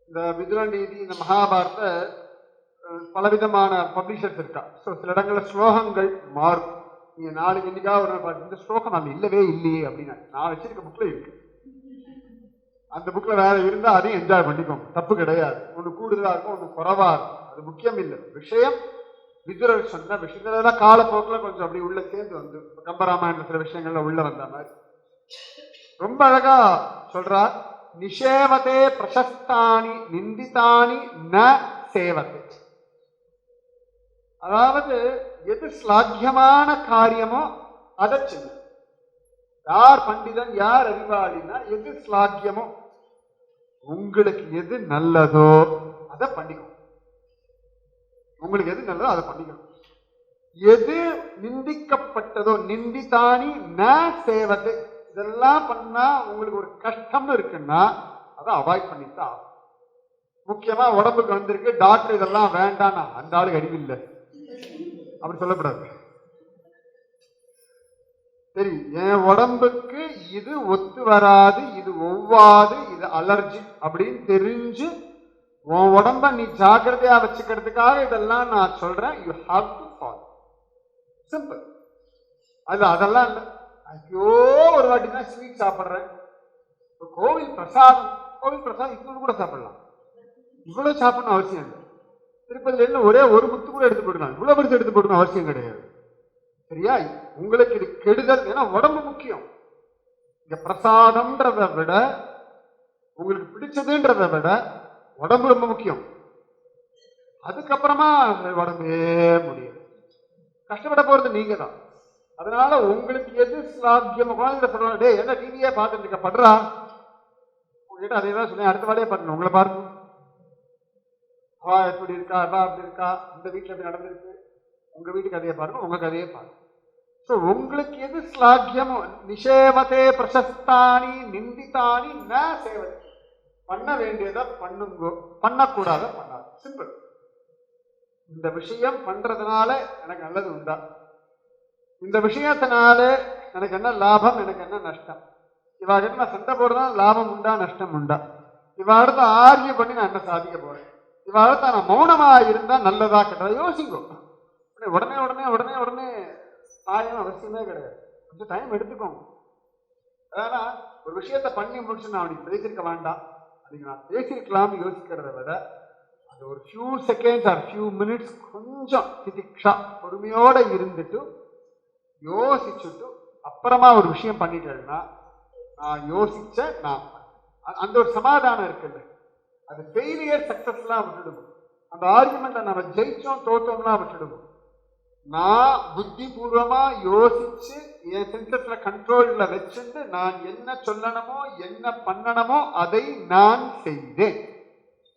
இந்த மிதுன நீதி, இந்த மகாபாரத பலவிதமான பப்ளிஷர்ஸ் இருக்கா. ஸோ சில இடங்கள்ல ஸ்லோகங்கள் மாறும். நீங்க நாளைக்கு இன்னைக்காக ஒரு பார்த்து இந்த ஸ்லோகம் நம்ம இல்லவே இல்லையே அப்படின்னா நான் வச்சிருக்க புக்ல இருக்கு. அந்த புக்ல வேற இருந்தா அதையும் என்ஜாய் பண்ணிக்கோங்க, தப்பு கிடையாது. ஒண்ணு கூடுதலா இருக்கும், ஒண்ணு குறைவா இருக்கும், அது முக்கியம் இல்லை. விஷயம் விதுரர் சொன்ன விஷயங்கள் காலப்போக்கில் கொஞ்சம் அப்படி உள்ள சேர்ந்து வந்து கம்பராமாயண சில விஷயங்கள்ல உள்ள வந்த மாதிரி ரொம்ப அழகா சொல்றார். நிஷேவதே பிரசஸ்தானி நிந்திதானி ந சேவதே. அதாவது எது ஸ்லாக்கியமான காரியமோ அதை செய்யும். யார் பண்டிதன் யார் அறிவாளினா எது ஸ்லாக்கியமோ உங்களுக்கு எது நல்லதோ அதை பண்ணிக்கணும். உங்களுக்கு எது நல்லதோ அதை பண்ணிக்கணும். எது நிந்திக்கப்பட்டதோ நிந்திதானி ந சேவதே. இதெல்லாம் பண்ணா உங்களுக்கு ஒரு கஷ்டம்னு இருக்குன்னா அதை அவாய்ட் பண்ணித்தான். முக்கியமா உடம்புக்கு வந்திருக்கு டாக்டர் இதெல்லாம் வேண்டாம்னா அந்த ஆளுக்கு அறிவில்லை அப்படி சொல்லக்கூடாது. சரி, என் உடம்புக்கு இது ஒத்து வராது, இது ஒவ்வாது, இது அலர்ஜி அப்படின்னு தெரிஞ்சு உன் உடம்ப நீ ஜாக்கிரதையா வச்சுக்கிறதுக்காக இதெல்லாம் நான் சொல்றேன். You have to follow. Simple. அதெல்லாம் இல்லை. ஐயோ ஒரு வாட்டி தான் ஸ்வீட் சாப்பிட்றேன். கோவில் பிரசாதம் இன்னொன்று கூட சாப்பிடலாம். இவ்வளவு சாப்பிடணும் அவசியம் இல்லை. திருப்பதியில என்ன ஒரே ஒரு முத்து கூட எடுத்து போட்டுக்கலாம், இவ்வளவு பெருசு எடுத்து போடணும் அவசியம் கிடையாது. சரியா? உங்களுக்கு இது கெடுதல். ஏன்னா உடம்பு முக்கியம். இந்த பிரசாதம்ன்றதை விட உங்களுக்கு பிடிச்சதுன்றதை விட உடம்பு ரொம்ப முக்கியம். அதுக்கப்புறமா உடம்பே முடியும். கஷ்டப்பட போறது நீங்க தான். அதனால உங்களுக்கு எது சாத்தியம் குழந்தைங்க சொல்றாங்க, டே என்ன டிவியே பார்த்துட்டு இருக்க படுறா உங்ககிட்ட அதே தான் சொன்னேன். அடுத்த வாழையே பாருங்க, உங்களை பாருங்க. அவா எப்படி இருக்கா, அவா அப்படி இருக்கா, இந்த வீட்டுல எப்படி நடந்திருக்கு, உங்க வீட்டு கதையை பாருங்க, உங்க கதையை பாருங்க. ஸோ உங்களுக்கு எது ஸ்லாக்கியமோ நிஷேவதே பிரசஸ்தானி நிந்திதானி ந சேவதி. பண்ண வேண்டியதை பண்ணுங்க, பண்ணக்கூடாத பண்ணாது. சிம்பிள். இந்த விஷயம் பண்றதுனால எனக்கு நல்லது உண்டா, இந்த விஷயத்தினால எனக்கு என்ன லாபம், எனக்கு என்ன நஷ்டம், இவாகிட்ட நான் சண்டை போடுறதுனால லாபம் உண்டா நஷ்டம் உண்டா, இவாழ்த்த ஆர்கிய பண்ணி நான் என்ன சாதிக்க போறேன், இவாழ்த்த நான் மௌனமா இருந்தா நல்லதா கெட்டதா யோசிங்கோ. உடனே உடனே உடனே உடனே சாயம் அவசியமே கிடையாது. கொஞ்சம் டைம் எடுத்துக்கோங்க. அதனால ஒரு விஷயத்த பண்ணி முடிச்சு நான் அவனுக்கு பேசியிருக்க வேண்டாம், அதுக்கு நான் பேசியிருக்கலாம்னு யோசிக்கிறத விட அது ஒரு few seconds R few minutes கொஞ்சம் திதிக்ஷா பொறுமையோட இருந்துட்டு யோசிச்சுட்டு அப்புறமா ஒரு விஷயம் பண்ணிட்டேன்னா நான் யோசிச்ச நான் அந்த ஒரு சமாதானம் இருக்குல்ல, அது ஃபெயிலியர் சக்சஸ்லாம் விட்டுடுவோம். அந்த ஆர்குமெண்ட்டை நம்ம ஜெயிச்சோம் தோற்றோம்லாம் விட்டுடுவோம். நான் புத்தி பூர்வமா யோசிச்சு என் சென்சஸ்ல கண்ட்ரோல்ல வச்சுட்டு நான் என்ன சொல்லணுமோ என்ன பண்ணணுமோ அதை நான் செய்தேன்.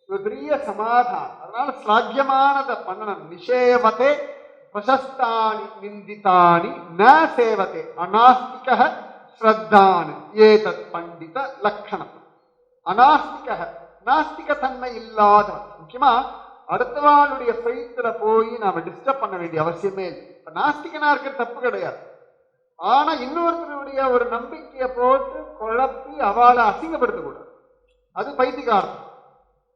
பெரிய சமாதானம். அதனால ஸ்லாக்கியமானதை பண்ணணும். நிஷேவதே பிரசஸ்தானி நிந்திதானி ந சேவதே அநாஸ்திக ஸ்ரத்தானு ஏதத் பண்டித லட்சணம். அநாஸ்திக நாஸ்திக தன்மை இல்லாதவன். முக்கியமா அடுத்தவாளுடைய ஃபெய்த்ல போய் நாம டிஸ்டர்ப் பண்ண வேண்டிய அவசியமே இல்லை. இப்ப நாஸ்திகனா இருக்கிற தப்பு கிடையாது. ஆனா இன்னொருத்தருடைய ஒரு நம்பிக்கையை போட்டு குழப்பி அவளை அசிங்கப்படுத்தக்கூடாது. அது பைத்தியக்காரன்.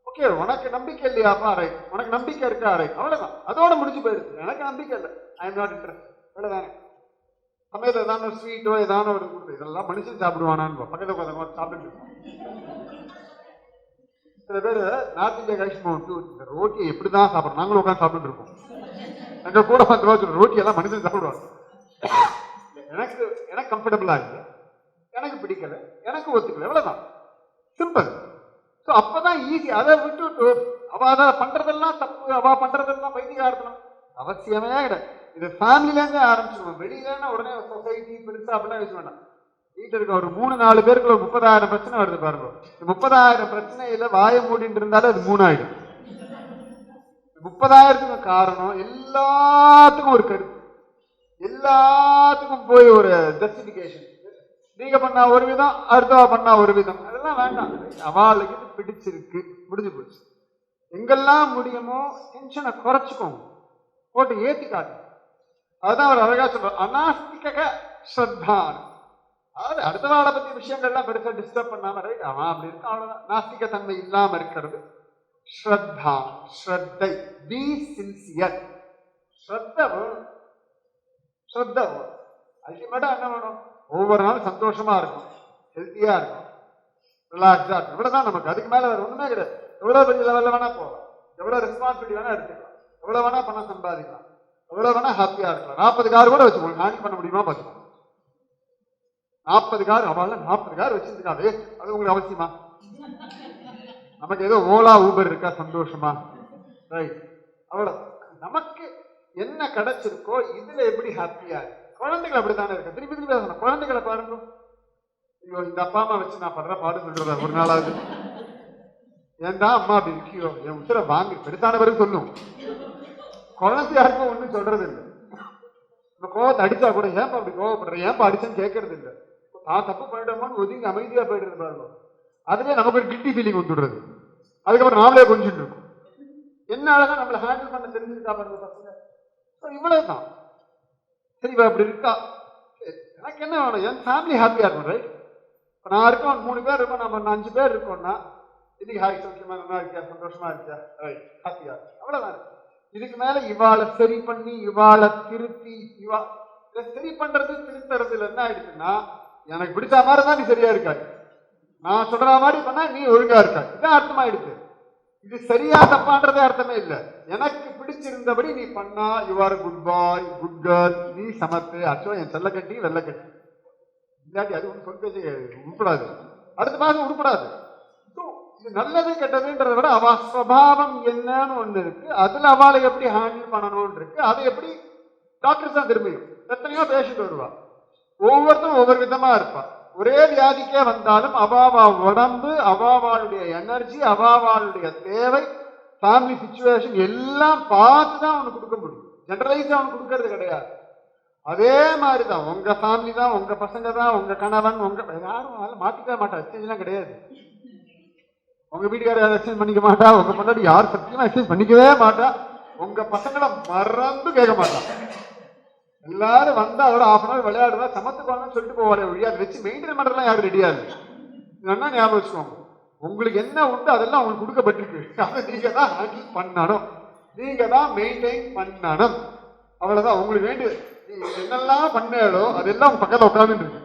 ஓகே, உனக்கு நம்பிக்கை இல்லையாப்பா, ரைட். உனக்கு நம்பிக்கை இருக்கா, ரைட். அவ்வளவுதான், அதோட முடிஞ்சு போயிடுச்சு. எனக்கு நம்பிக்கை இல்லை, ஐ எம் நாட் இன்ட்ரெஸ்ட். அவ்வளவுதானே. சமயத்தில் ஏதான ஸ்வீட்டோ ஏதான ஒரு கொடுத்து இதெல்லாம் மனுஷன் சாப்பிடுவானான்னு பக்கத்தில் கொஞ்சம் சாப்பிட்டு சில பேர் நார்த் இந்தியா கழிச்சுமோம். இந்த ரோட்டியை எப்படிதான் சாப்பிட்றோம், நாங்களும் உட்காந்து சாப்பிட்டு இருக்கோம். எங்க கூட வந்து ரோட்டி எல்லாம் மனுஷன் சாப்பிடுவாங்க. எனக்கு எனக்கு கம்ஃபர்டபுளா இல்லை, எனக்கு பிடிக்கல, எனக்கு ஒத்துக்கல, எவ்வளவுதான். சிம்பிள். ஸோ அப்பதான் ஈஸி. அதை விட்டுட்டு அவ அதை பண்றதெல்லாம் தப்பு, அவ பண்றதெல்லாம் பைத்தியக்காரத்தனம் அவசியமே கிடையாது. இது ஃபேமிலில இருந்தே ஆரம்பிச்சிருவோம். வெளியிலன்னா உடனே சொசைட்டி பெருசா அப்படின்னா யோசிக்க வேண்டாம். வீட்டில் இருக்க ஒரு 3-4 பேருக்கு ஒரு 30,000 பிரச்சனை வருது பாருங்க. 30,000 பிரச்சனையில வாய மூடிட்டு இருந்தாலும் அது 3 ஆயிடும். 30,000த்துக்கும் காரணம் எல்லாத்துக்கும் ஒரு கருத்து, எல்லாத்துக்கும் போய் ஒரு ஜஸ்டிபிகேஷன். நீங்க பண்ணா ஒரு விதம், அடுத்தவா பண்ணா ஒரு விதம், அதெல்லாம் வேண்டாம். அவளுக்கு பிடிச்சிருக்கு, முடிஞ்சு போச்சு. எங்கெல்லாம் முடியுமோ டென்ஷனை குறைச்சிக்கோங்க, போட்டு ஏத்தி காட்டு. அதுதான் அவர் அழகா சொல்றார், அநாஸ்திக ஸ்ரத்தான். அதாவது அடுத்த நாளை பத்தி விஷயங்கள்லாம் பெருசா டிஸ்டர்ப் பண்ணாம, ரைட் அவன் அப்படி இருக்கா அவ்வளவுதான். நாஸ்திக தன்மை இல்லாம இருக்கிறது ஸ்ரத்தா, ஸ்ரத்தை, பி சின்சியர். ஸ்ரத்த வேணும், ஸ்ரத்த வேணும். அல்டிமேட்டா என்ன வேணும்? ஒவ்வொரு நாளும் சந்தோஷமா இருக்கும், ஹெல்த்தியா இருக்கும், ரிலாக்ஸா இருக்கும். இவ்வளவுதான் நமக்கு. அதுக்கு மேல வேற ஒண்ணுமே கிடையாது. எவ்வளவு பெரிய லெவல்ல வேணா போகலாம், எவ்வளவு ரெஸ்பான்சிபிலிட்டி வேணா எடுத்துக்கலாம், எவ்வளவு வேணா பணம் சம்பாதிக்கலாம், எவ்வளவு வேணா ஹாப்பியா இருக்கலாம். 40 கார் கூட வச்சுக்கோங்க, ஹேண்டில் பண்ண முடியுமா பார்த்துக்கோங்க. 40 கார், அவள் 40 கார் வச்சிருக்காவே, அது உங்களுக்கு அவசியமா? நமக்கு ஏதோ ஓலா ஊபர் இருக்கா, சந்தோஷமா? ரைட், அவ்வளவு. நமக்கு என்ன கிடைச்சிருக்கோ இதுல எப்படி ஹாப்பியா இருக்கு. குழந்தைகள் அப்படித்தானே இருக்கு. திருப்பி திருப்பி சொன்ன குழந்தைகளை பாருங்க. ஐயோ, இந்த அப்பா அம்மா வச்சு நான் படுற பாடு சொல்றதா ஒரு நாளாவது? ஏன்டா அம்மா அப்படி இருக்கியோ, என் உத்தர வாங்கி பெருசான பிறகு சொல்லும். குழந்தை யாருக்கும் ஒண்ணும் சொல்றது இல்லை. இந்த கோவத்தை அடிச்சா கூட ஏன்பா அப்படி கோவப்படுற, ஏன்பா அடிச்சேன்னு கேட்கறது இல்லை. நான் தப்பு பண்ணிட்டோமோன்னு ஒதுங்கி அமைதியா போயிட்டு பாருங்க. அதுவே நமக்கு ஒரு கில்ட்டி ஃபீலிங் வந்துடுறது. அதுக்கப்புறம் நாமளே கொஞ்சம் இருக்கும். என்ன அழகா நம்மளை ஹேண்டில் பண்ண தெரிஞ்சுக்கிட்டா பாருங்க பசங்க. இவ்வளவுதான். சரி, அப்படி இருக்கா, எனக்கு என்ன வேணும்? என் ஃபேமிலி ஹாப்பியா இருக்கும். ரைட், இப்போ நான் இருக்கோம், 3 பேர் இருக்கோம், நம்ம 5 பேர் இருக்கோம்னா இன்னைக்கு ஹாய் சௌக்கியமா நல்லா இருக்கியா, சந்தோஷமா இருக்கியா, ரைட், ஹாப்பியா இருக்கு, அவ்வளவுதான். இதுக்கு மேல இவாளை சரி பண்ணி இவாளை திருத்தி இதை சரி பண்றது திருத்துறதுல என்ன ஆயிடுச்சுன்னா, எனக்கு பிடிச்ச மாதிரி தான் நீ சரியா இருக்காது, நான் சொல்ற மாதிரி பண்ணா நீ ஒழுங்கா இருக்காது, இதான் அர்த்தமாயிடுச்சு. இது சரியா தப்பான்றதே அர்த்தமே இல்லை. எனக்கு பிடிச்சிருந்தபடி நீ பண்ணா you are good bye, good girl, நீ சமத்து, அச்சோ என் செல்ல கட்டி வெள்ளை கட்டி. இல்லாட்டி அது ஒன்று சொல்றது உருப்படாது, அடுத்த மாதம் உருப்படாது. இது நல்லது கெட்டதுன்றத விட அவ சுவாவம் என்னன்னு ஒண்ணு இருக்கு, அதுல அவளை எப்படி ஹேண்டில் பண்ணணும்னு இருக்கு. அதை எப்படி டாக்டர் தான் திரும்பியும் எத்தனையோ பேஷண்ட் வருவா, ஒவ்வொருத்தரும் ஒவ்வொரு விதமா இருப்பா. ஒரே வியாதிக்கே வந்தாலும் அவாவா உடம்பு, அவாவாளுடைய எனர்ஜி, அவாவாளுடைய தேவை, ஃபேமிலி சிச்சுவேஷன் எல்லாம் பார்த்துதான் அவனுக்கு கொடுக்க முடியும். ஜெனரலைஸா அவனுக்கு கொடுக்கறது கிடையாது. அதே மாதிரிதான் உங்க ஃபேமிலி தான், உங்க பசங்க தான், உங்க கணவன், உங்க யாரும் மாத்திக்கவே மாட்டா. எக்ஸ்சேஞ்ச் கிடையாது. உங்க வீட்டுக்கார யாரும் எக்ஸ்சேஞ்ச் பண்ணிக்க மாட்டா, உங்க முன்னாடி யார் சத்தியமா எக்ஸ்சேஞ்ச் பண்ணிக்கவே மாட்டா, உங்க பசங்களை மறந்து கேட்க மாட்டான். எல்லாரும் வந்தா அதோட ½ மணி நேரம் விளையாடுவா, சமத்துப்பான்னு சொல்லிட்டு போவாரு ஒழியா, அதை வச்சு மெயின்டைன் பண்றதுலாம் யாரும் ரெடியா இல்லை. என்ன ஞாபகம் வச்சுக்கோங்க, உங்களுக்கு என்ன உண்டு அதெல்லாம் உங்களுக்கு கொடுக்கப்பட்டிருக்கு, அதை நீங்க தான் ஹேண்டில் பண்ணணும், நீங்க தான் மெயின்டைன் பண்ணணும். அவ்வளவுதான். உங்களுக்கு வேண்டிய என்னெல்லாம் பண்ணாலோ அதெல்லாம் உங்க பக்கத்துல உட்காந்துட்டு இருக்கு,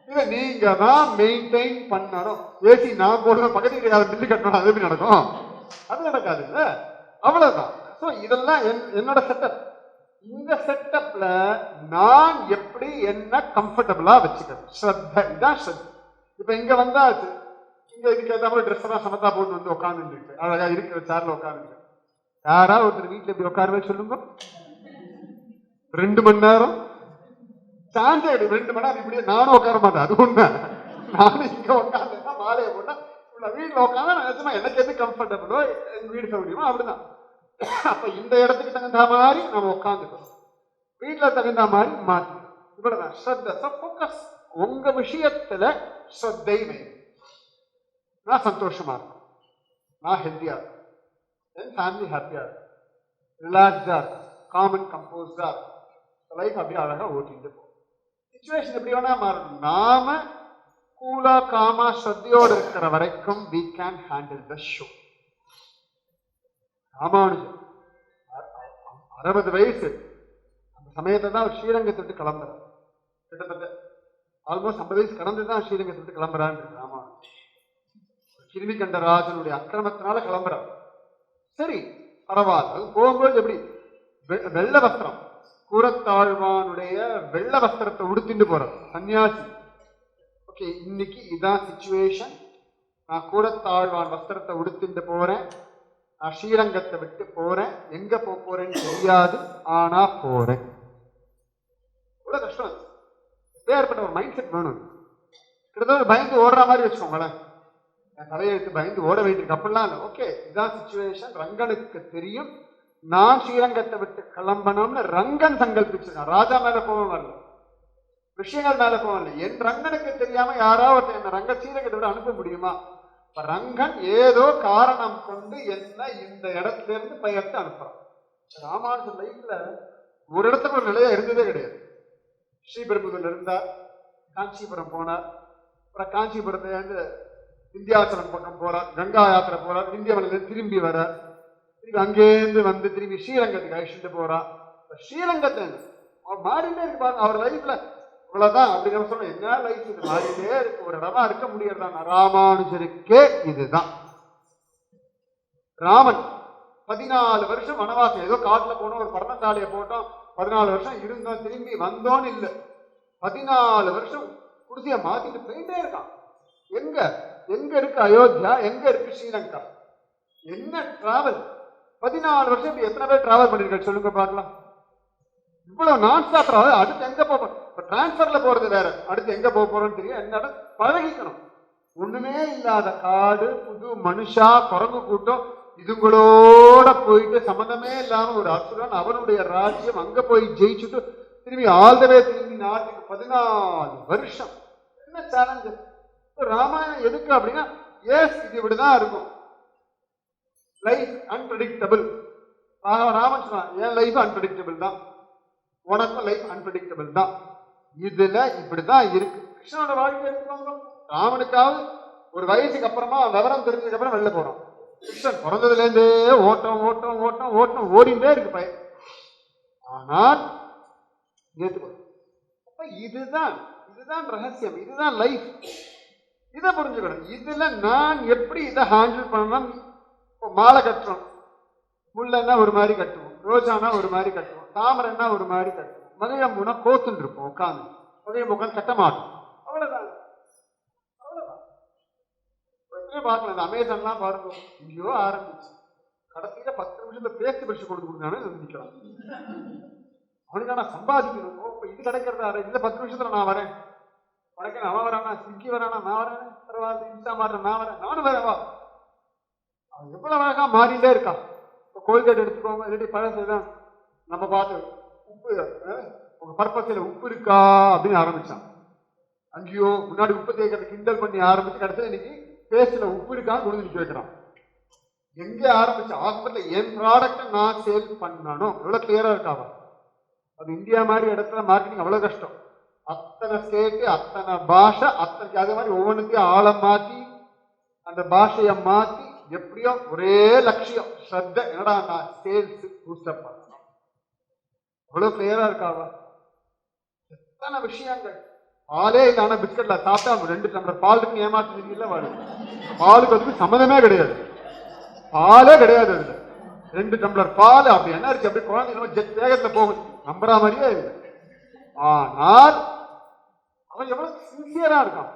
இதை நீங்க தான் மெயின்டைன் பண்ணணும். ஏசி நான் போடுவேன், பக்கத்துக்கு யாரும் பில்லு கட்டணும், அது எப்படி நடக்கும்? அது நடக்காது இல்ல. அவ்வளவுதான். ஸோ இதெல்லாம் என்னோட செட்டப். இந்த செட்டப்ல நான் எப்படி என்ன கம்ஃபர்டபுளா வச்சுக்கிறேன், ஸ்ரத்த, இதான் ஸ்ரத்த. இப்ப இங்க வந்தாச்சு, இங்க இதுக்கு ஏற்ற மாதிரி ட்ரெஸ் எல்லாம் சமத்தா போட்டு வந்து உட்காந்துருக்கு, அழகா இருக்கிற சேர்ல உட்காந்துருக்கு. யாரா ஒருத்தர் வீட்டுல எப்படி உட்காருவே சொல்லுங்க? 2 மணி நேரம் சான்ஸ் 2 மணி நேரம் இப்படியே நானும் உட்கார மாட்டேன். அது ஒண்ணு, நானும் இங்க உட்காந்துன்னா மாலையை போட்டா வீட்டுல உட்காந்து நிஜமா எனக்கு எது கம்ஃபர்டபுளோ எங்க வீடு சௌகரியமோ அப்படிதான். அப்ப இந்த இடத்துக்கு தகுந்த மாதிரி நம்ம உட்காந்துக்கணும், வீட்டுல தகுந்த மாதிரி மாத்திக்கணும். இவ்வளவுதான் ஸ்ரத்த. ஃபோக்கஸ் உங்க விஷயத்துல ஸ்ரத்தை வேணும். நான் சந்தோஷமா இருக்கும், நான் ஹெல்த்தியா இருக்கும், என் ஃபேமிலி ஹாப்பியா இருக்கும், ரிலாக்ஸ்டா இருக்கும், காமன் கம்போஸ்டா இருக்கும், லைஃப் அப்படியே அழகா ஓட்டிட்டு போகும். சிச்சுவேஷன் எப்படி வேணா மாறும், நாம கூலா காமா ஸ்ரத்தையோடு இருக்கிற வரைக்கும் we can handle the show. Ramanujan 60 வயசு அந்த சமயத்தை தான் அவர் ஸ்ரீரங்கத்தை விட்டு கிளம்புறார். கிட்டத்தட்ட ஆல்மோஸ்ட் 50 வயசு கடந்துதான் ஸ்ரீரங்கத்தை விட்டு கிளம்புறான்னு ராமானுஜன். கிருமி கண்டராஜனுடைய அக்கிரமத்தினால கிளம்புறார். சரி, பரவாயில்ல. அது போகும்போது எப்படி வெள்ளை வஸ்திரம், கூரத்தாழ்வானுடைய வெள்ளை வஸ்திரத்தை உடுத்திட்டு போறார் சன்னியாசி. ஓகே, இன்னைக்கு இதான் சிச்சுவேஷன், நான் கூரத்தாழ்வான் வஸ்திரத்தை உடுத்திட்டு போறேன், நான் ஸ்ரீரங்கத்தை விட்டு போறேன், எங்க போறேன்னு தெரியாது, ஆனா போறேன். இவ்வளவு கஷ்டம். ஏற்பட்ட ஒரு மைண்ட் செட் வேணும். கிட்டத்தட்ட பயந்து ஓடுற மாதிரி வச்சுக்கோங்களேன், என் தலையெழுத்து பயந்து ஓட வேண்டியிருக்கு அப்படிலாம் இல்லை. ஓகே, இதான் சிச்சுவேஷன், ரங்கனுக்கு தெரியும், நான் ஸ்ரீரங்கத்தை விட்டு கிளம்பணும்னு ரங்கன் சங்கல்பிச்சிருக்கான். ராஜா மேல கோபம் வரல, விஷயங்கள் மேல கோபம் இல்லை. என் ரங்கனுக்கு தெரியாம யாராவது என்ன ரங்க ஸ்ரீரங்கத்தை விட அனுப்ப முடியுமா? ரங்கன் ஏதோ காரணம் கொண்டு என்ன இந்த இடத்துல இருந்து பெயர்த்து அனுப்புறான். ராமானுஜன் லைஃப்ல ஒரு இடத்துக்கு ஒரு நிலையா இருந்ததே கிடையாது. ஸ்ரீபெரும்புதூர்ல இருந்தார், காஞ்சிபுரம் போனார், அப்புறம் காஞ்சிபுரத்துல இருந்து விந்தியாச்சலம் பக்கம் போறார், கங்கா யாத்திரை போறார், விந்தியவனில திரும்பி வர, திரும்பி அங்கேருந்து வந்து திரும்பி ஸ்ரீரங்கத்துக்கு அழிச்சுட்டு போறா. ஸ்ரீரங்கத்தை அவர் மாறிட்டே இருக்கு பாருங்க. அவர் லைஃப்ல இவ்வளவுதான் அப்படிங்கிற சொல்ல என்ன லைஃப் இது மாறிட்டே இருக்கு. ஒரு இடமா இருக்க முடியறதா ராமானுஜருக்கே இதுதான். ராமன் 14 வருஷம் வனவாசம், ஏதோ காட்டுல போனோம், ஒரு படத்தாளிய போட்டோம், 14 வருஷம் இருந்தோம், திரும்பி வந்தோன்னு இல்லை, 14 வருஷம் குடிசைய மாத்திட்டு போயிட்டே இருக்கான். எங்க எங்க இருக்கு அயோத்தியா, எங்க இருக்கு ஸ்ரீலங்கா? என்ன டிராவல்! 14 வருஷம் இப்படி எத்தனை பேர் டிராவல் பண்ணிருக்க சொல்லுங்க பார்க்கலாம். இவ்வளவு நான் ஸ்டாப் டிராவல். அடுத்து எங்க போறோம்? இப்ப டிரான்ஸ்பர்ல போறது வேற, அடுத்து எங்க போறோம்னு தெரியும். என்ன பழகிக்கணும். ஒண்ணுமே இல்லாத காடு, புது மனுஷா, குரங்கு கூட்டம், இதுங்களோட போயிட்டு சம்பந்தமே இல்லாம ஒரு அசுரன் அவனுடைய ராஜ்யம் அங்க போய் ஜெயிச்சுட்டு திரும்பி ஆல்தவே திரும்பி நாட்டுக்கு 14 வருஷம். என்ன சேலஞ்சு! ராமாயணம் எதுக்கு அப்படின்னா, எஸ் இது இப்படிதான் இருக்கும். Life unpredictable. ராமன் சொன்னான், என் லைஃப் அன்பிரடிக்டபிள் தான், உனக்கும் லைஃப் அன்பிரடிக்டபிள் தான், இதுல இப்படிதான் இருக்கு. கிருஷ்ணனோட வாழ்க்கை எடுத்துக்கோங்க. ராமனுக்காவது ஒரு வயசுக்கு அப்புறமா விவரம் தெரிஞ்சதுக்கு அப்புறம் வெளில போறோம். கிருஷ்ணன் பிறந்ததுல இருந்தே ஓட்டம் ஓட்டம் ஓட்டம் ஓட்டம் ஓடிண்டே இருக்கு பையன். ஆனால் அப்ப இதுதான் ரகசியம், இதுதான் லைஃப். இதை புரிஞ்சுக்கணும். இதுல நான் எப்படி இதை ஹேண்டில் பண்ணணும். மாலை கட்டுறோம், முள்ளன்னா ஒரு மாதிரி கட்டுவோம், ரோஜானா ஒரு மாதிரி கட்டுவோம், தாமரைன்னா ஒரு மாதிரி கட்டுவோம், மகையம்புனா கோத்துன்னு இருப்போம் உட்காந்து, மகையம்பு உட்காந்து கட்ட மாட்டோம். அவ்வளவுதான். பார்க்கலாம். அமேசான்லாம் பாருங்க, இங்கேயோ ஆரம்பிச்சு கடைசியில 10 நிமிஷத்துல பேஸ்ட் பிரஷ் கொடுத்து கொடுத்தானே நிக்கலாம். அவனுக்கு நான் சம்பாதிக்கணும். இது கிடைக்கிறதா? இதுல 10 நிமிஷத்துல நான் வரேன், உனக்கு அவன் வரானா, ஸ்விக்கி வரானா, நான் வரேன், பரவாயில்ல, இன்ஸ்டா மாறேன், நான் வரேன், நானும் வரேன் வா. அவன் எவ்வளவு அழகா மாறிட்டே இருக்கான். இப்போ கோல்கேட் எடுத்துக்கோங்க, இல்லாட்டி பழசுதான் நம்ம பார்த்து உப்பு, உங்க பர்பஸ்ல உப்பு இருக்கா அப்படின்னு ஆரம்பிச்சான். அங்கேயோ முன்னாடி உப்பு தேய்க்கிறது கிண்டல் பண்ணி ஆரம்பிச்சு கடைசியில் இன்னைக்கு பேஸ்ட்ல உப்பு இருக்கான்னு கொண்டு நிக்க வைக்கிறான். எங்க ஆரம்பிச்ச ஹாஸ்பிட்டல் என் ப்ராடக்ட் நான் சேல் பண்ணணும். எவ்வளவு கிளியரா இருக்காவா? அது இந்தியா மாதிரி இடத்துல மார்க்கெட்டிங் அவ்வளவு கஷ்டம். அத்தனை ஸ்டேட்டு, அத்தனை பாஷை, அத்தனை அதே மாதிரி ஒவ்வொன்றுத்தையும் ஆளை மாத்தி அந்த பாஷையை மாத்தி எப்படியோ ஒரே லட்சியம் ஸ்ரத்த, என்னடா நான் சேல்ஸ் பூஸ்டப் பண்ணணும். அவ்வளவு கிளியரா இருக்காவா? எத்தனை விஷயங்கள். பாலே இல்லாம பிஸ்கட்ல சாப்பிட்டா 2 டம்ளர் பால் இருக்கு ஏமாத்துறீங்கல்ல வரும். பாலுக்கு அதுக்கு சம்மந்தமே கிடையாது, பாலே கிடையாது. அதுல 2 டம்ளர் பால் அப்படி என்ன இருக்கு, அப்படி குழந்தை ஜெட் வேகத்துல போகுது, நம்புற மாதிரியே இல்லை. ஆனால் அவன் எவ்வளவு சின்சியரா இருக்கான்.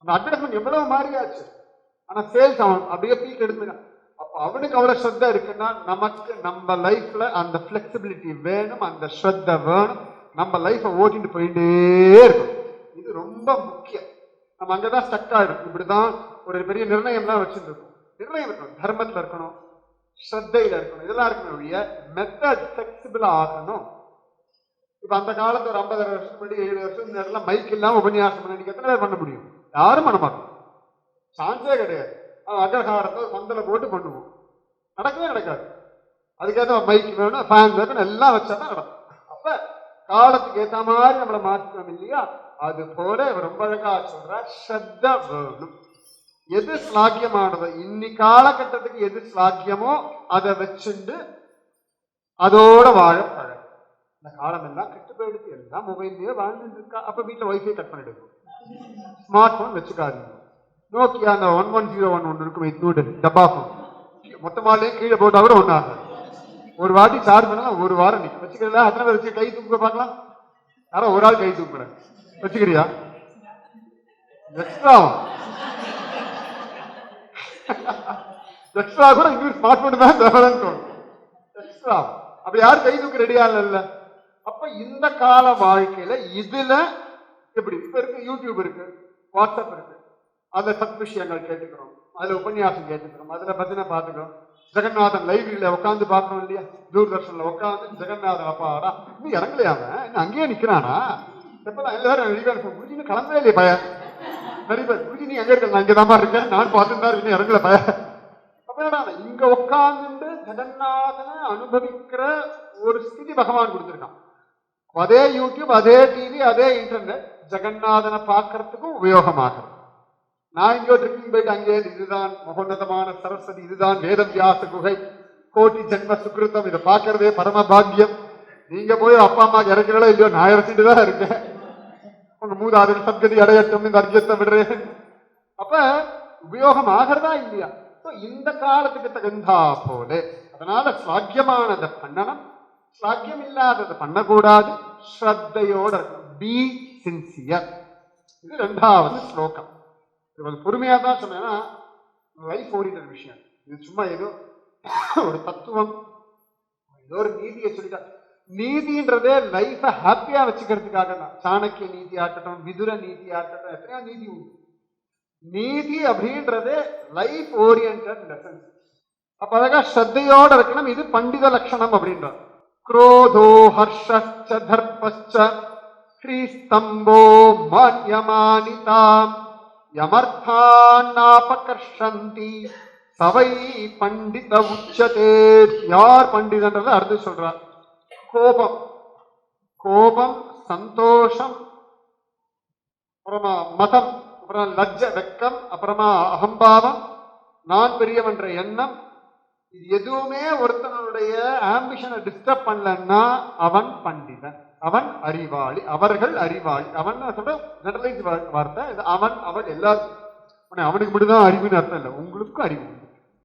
அந்த அட்வர்டைஸ்மெண்ட் எவ்வளவு மாறியாச்சு. ஆனா சேல்ஸ் அவன் அப்படியே பீக் எடுத்துக்கான். அப்ப அவனுக்கு அவ்வளவு ஸ்ரத்த இருக்குன்னா நமக்கு நம்ம லைஃப்ல அந்த பிளெக்சிபிலிட்டி வேணும், அந்த ஸ்ரத்த வேணும். நம்ம லைஃபை ஓட்டிட்டு போயிட்டே இருக்கும். இது ரொம்ப முக்கியம். நம்ம அங்கதான் ஸ்டக் ஆயிடும். இப்படிதான் ஒரு பெரிய நிர்ணயம்லாம் வச்சுட்டு இருக்கோம். நிர்ணயம் இருக்கணும், தர்மத்துல இருக்கணும், ஸ்ரத்தையில இருக்கணும், இதெல்லாம் இருக்கணும். மெத்தட் பிளெக்சிபிள் ஆகணும். இப்ப அந்த காலத்து ஒரு 50 வருஷம் முன்னாடி 70 வருஷம் நேரத்துல மைக் இல்லாம உபன்யாசம் பண்ணி எத்தனை பேர் பண்ண முடியும்? யாரும் பண்ண மாட்டோம், சான்ஸே கிடையாது. அக்ரஹாரத்தை சந்தல போட்டு பண்ணுவோம், நடக்கவே நடக்காது. அதுக்கேற்ற மைக் வேணும், ஃபேன் வேணும், எல்லாம் வச்சாதான் நடக்கும். அப்ப காலத்துக்கு ஏற்ற மாதிரி நம்மளை மாற்றணும் இல்லையா? அது போல ரொம்ப அழகா சொல்ற ஸ்ரத்த வேணும். எது ஸ்லாக்கியமானதோ, இன்னி காலகட்டத்துக்கு எது ஸ்லாக்கியமோ அதை வச்சுண்டு அதோட வாழ பழகும். இந்த காலம் எல்லாம் கெட்டு போயிடுச்சு, எல்லாம் மொபைல்லயே வாழ்ந்துட்டு இருக்கா. அப்ப வீட்டுல வைஃபை கட் பண்ணிடுங்க, ஸ்மார்ட் போன் வச்சுக்காதீங்க. நோக்கியா அந்த 1101 ஒன்று இருக்கும், இன்னொரு டப்பா போன் மொத்தமாலே கீழே போட்டா கூட ஒன்னாக. ஒரு வாட்டி சார்ஜ் பண்ணா 1 வாரம் நிற்கும். வச்சுக்கிறீங்களா? அத்தனை பேர் வச்சு கை தூக்க பார்க்கலாம். யாரோ ஒரு ஆள் கை தூக்குற வச்சுக்கிறியா? எக்ஸ்ட்ரா எக்ஸ்ட்ரா கூட இங்கிலீஷ் ஸ்மார்ட் போன் தான் தேவைன்னு தோணும். எக்ஸ்ட்ரா அப்படி யாரும் கை தூக்க ரெடியா இல்ல. அப்ப இந்த கால வாழ்க்கையில இதுல எப்படி இப்ப இருக்கு, யூடியூப் இருக்கு, வாட்ஸ்அப் இருக்கு, அதுல சத் விஷயங்கள் கேட்டுக்கிறோம், அதுல உபன்யாசம் கேட்டுக்கிறோம், அதுல பத்தின பாத்துக்கிறோம். ஜெகநாதன் லைப்ரரியில உட்காந்து பார்க்கணும் இல்லையா? தூர்தர்ஷன்ல உட்காந்து ஜெகநாதன் அப்பாடா இன்னும் இறங்கலையாம இன்னும் அங்கேயே நிக்கிறானா? எப்பதான் எல்லாரும் குருஜின்னு கிளம்பவே இல்லையே பய. நிறைய பேர் குருஜி நீ எங்க இருக்க? நான் இங்கதான் இருக்கேன், நான் பார்த்துருந்தா இன்னும் இறங்கல பய. அப்ப என்னடா இங்க உட்கார்ந்து ஜெகநாதனை அனுபவிக்கிற ஒரு ஸ்திதி பகவான் கொடுத்திருக்கான். அதே யூடியூப், அதே டிவி, அதே இன்டர்நெட் ஜெகநாதனை பார்க்கறதுக்கும் உபயோகமாகிறது. நான் இங்கோ ட்ரிப்பிங் போயிட்டு அங்கே இதுதான் மகோன்னதமான சரஸ்வதி, இதுதான் வேதவியாச குகை, கோட்டி ஜென்ம சுக்கிருத்தம், இதை பார்க்கறதே பரம பாக்கியம். நீங்க போய் அப்பா அம்மா இறக்கிறதோ இல்லையோ நான் இறச்சிட்டு தான் இருக்கேன். உங்க மூதாதையர் சத்கதி அடையட்டும் இந்த அர்க்கியத்தை விடுறேன். அப்ப உபயோகம் ஆகிறதா இல்லையா? இந்த காலத்துக்கு தகுந்தா போல. அதனால ஸ்லாக்கியமானதை பண்ணணும், ஸ்லாக்கியம் இல்லாததை பண்ணக்கூடாது. ஸ்ரத்தையோட பி சின்சியர். இது 2வது ஸ்லோகம். இது பொறுமையா தான் சொன்னேன்னா லைஃப் ஓரியன்டட் விஷயம். இது சும்மா ஏதோ ஒரு தத்துவம், ஏதோ ஒரு நீதியை சொல்லிட்டா. நீதின்றதே லைஃப ஹாப்பியா வச்சுக்கிறதுக்காக தான். சாணக்கிய நீதியா இருக்கட்டும், விதுர நீதியா இருக்கட்டும், எத்தனையோ நீதி உண்டு. நீதி அப்படின்றது லைஃப் ஓரியன்டட் லெசன்ஸ். அப்ப அழகா ஸ்ரத்தையோட இருக்கணும். இது பண்டித லட்சணம் அப்படின்றார். குரோதோ ஹர்ஷச்ச தர்பச்ச ஸ்ரீஸ்தம்போ மான்யமானிதாம் யமர்த்தான்னாபகர்ஷந்தி சவை பண்டித உச்சதே. யார் பண்டிதன்றதை அடுத்து சொல்றார். கோபம், கோபம், சந்தோஷம், அப்புறமா மதம், அப்புறம் லஜ்ஜ வெக்கம், அப்புறமா அகம்பாவம், நான் பெரியவன்ற எண்ணம், இது எதுவுமே ஒருத்தனுடைய ஆம்பிஷனை டிஸ்டர்ப் பண்ணலன்னா அவன் பண்டிதன், அவன் அறிவாளி, அவர்கள் அறிவாளி. அவன் சொல்ற ஜெனரலைஸ் வார்த்தை. அவன் அவன் எல்லாருக்கும், அவனுக்கு மட்டும்தான் அறிவுன்னு அர்த்தம் இல்லை, உங்களுக்கும் அறிவு.